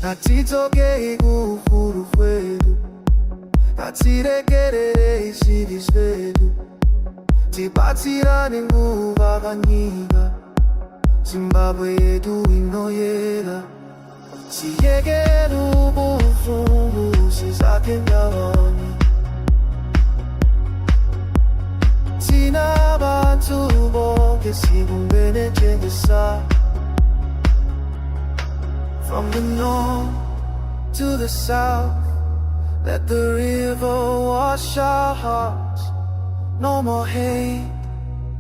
Natitoke uhuru wetu, natirekerere isiri zetu, tipatirane nguva kanyika, Zimbabwe yetu inoyera. Siyekele ubuhlungu sizakhe ndawonye, thina bantu bonke sibumbene njengesizwe. From the north to the south, let the river wash our hearts. No more hate,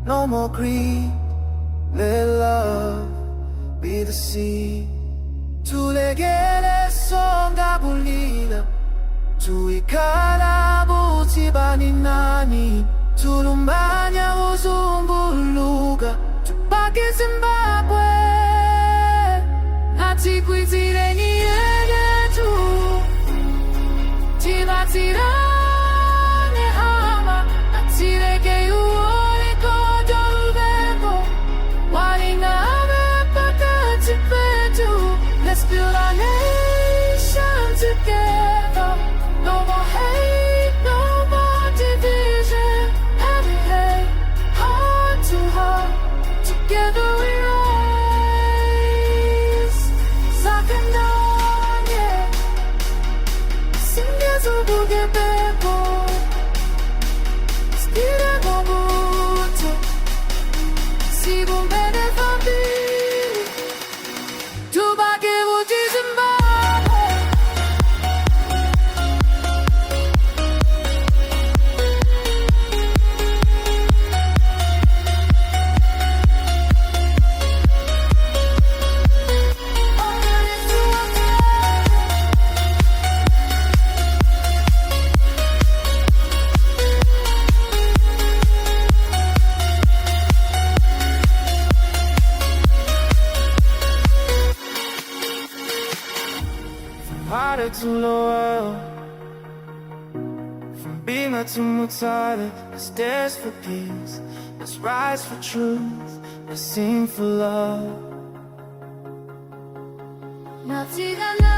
no more greed, let love be the seed. Tulegele songa bulila, tuikala butibani nani, tulumanya uzumbuluka, tupake Zimbabwe. Natikwitire niyegetu, tibatirane hama, natireke uone kodolubeko, waliname pakati petu. Let's build our nation together. No more hate, no more division. Every day, heart to heart, together we rise. Zakananye, singezo bugebeko, stile mobutu, sibumbene family. Tubake buti Zimbabwe. Harder to lower, from Bima to Mutare. Let's dance for peace, let's rise for truth, let's sing for love. Natigana